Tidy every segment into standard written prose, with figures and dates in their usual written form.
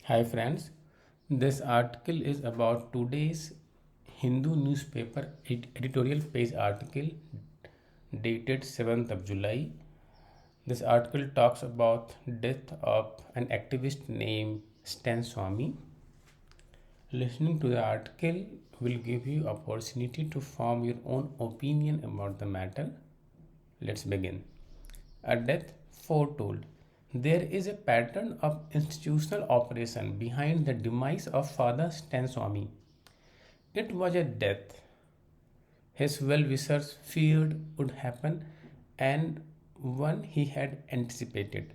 Hi friends, this article is about today's Hindu newspaper editorial page article dated 7th of July. This article talks about death of an activist named Stan Swami. Listening to the article will give you opportunity to form your own opinion about the matter. Let's begin. A death foretold. There is a pattern of institutional operation behind the demise of Father Stan Swami. It was a death his well wishers feared would happen and one he had anticipated.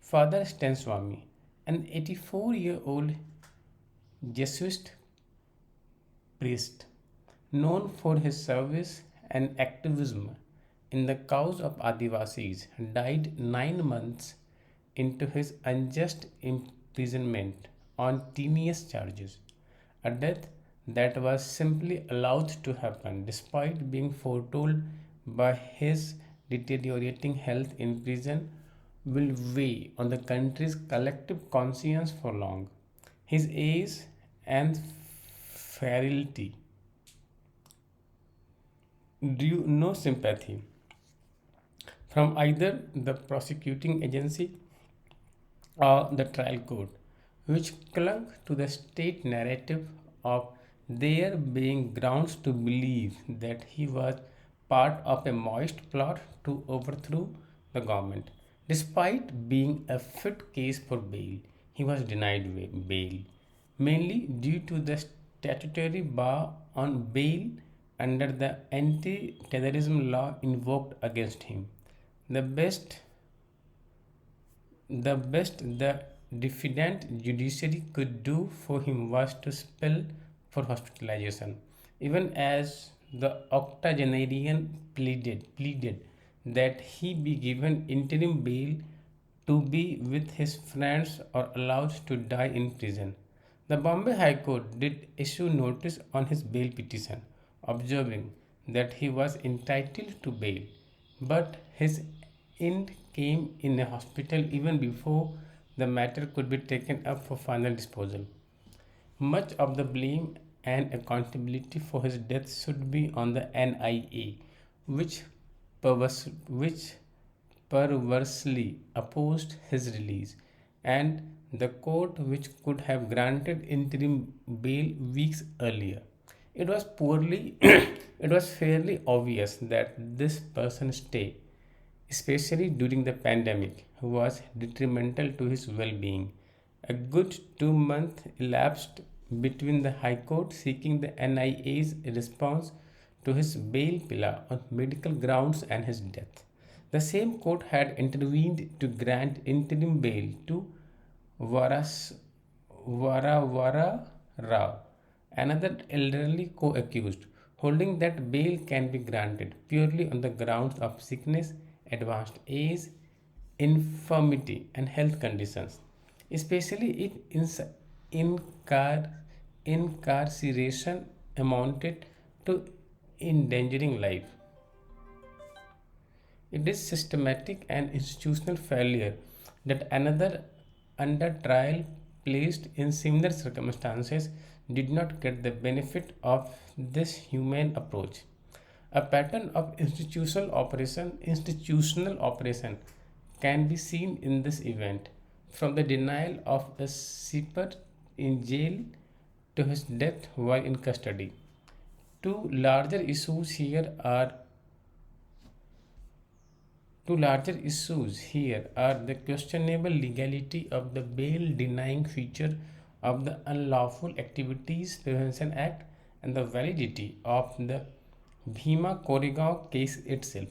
Father Stan Swami, an 84-year-old Jesuit priest, known for his service and activism in the cause of Adivasis, died 9 months into his unjust imprisonment on tedious charges, a death that was simply allowed to happen despite being foretold by his deteriorating health in prison will weigh on the country's collective conscience for long. His age and frailty drew no sympathy from either the prosecuting agency or the trial court, which clung to the state narrative of there being grounds to believe that he was part of a moist plot to overthrow the government. Despite being a fit case for bail, he was denied bail, mainly due to the statutory bar on bail under the anti terrorism law invoked against him. The best the defendant judiciary could do for him was to spell for hospitalization, even as the octogenarian pleaded that he be given interim bail to be with his friends or allowed to die in prison. The Bombay High Court did issue notice on his bail petition, observing that he was entitled to bail, but his end came in a hospital even before the matter could be taken up for final disposal. Much of the blame and accountability for his death should be on the NIA, which, which perversely opposed his release, and the court which could have granted interim bail weeks earlier. It was poorly it was fairly obvious that this person's stay, especially during the pandemic, was detrimental to his well-being. A good 2 months elapsed between the High Court seeking the NIA's response to his bail pillar on medical grounds and his death. The same court had intervened to grant interim bail to Varas, Varavara Rao, another elderly co-accused, holding that bail can be granted purely on the grounds of sickness, advanced age, infirmity, and health conditions, especially if incar- incarceration amounted to endangering life. It is systematic and institutional failure that another under trial placed in similar circumstances did not get the benefit of this humane approach. A pattern of institutional operation can be seen in this event, from the denial of a seeper in jail to his death while in custody. Two larger issues here are Two larger issues here are the questionable legality of the bail denying feature of the Unlawful Activities Prevention Act and the validity of the Bhima Koregaon case itself.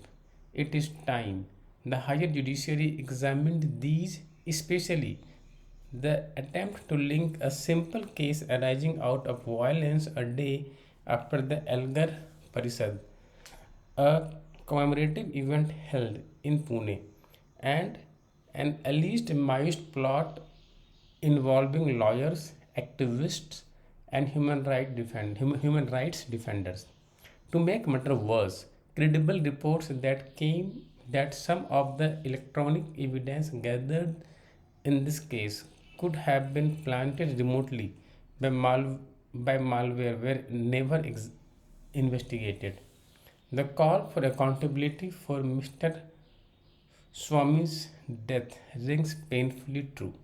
It is time the higher judiciary examined these, especially the attempt to link a simple case arising out of violence a day after the Elgar Parishad, a commemorative event held in Pune, and an alleged Maoist plot involving lawyers, activists, and human rights defenders. To make matter worse, credible reports that came that some of the electronic evidence gathered in this case could have been planted remotely by malware were never investigated. The call for accountability for Mr. Swami's death rings painfully true.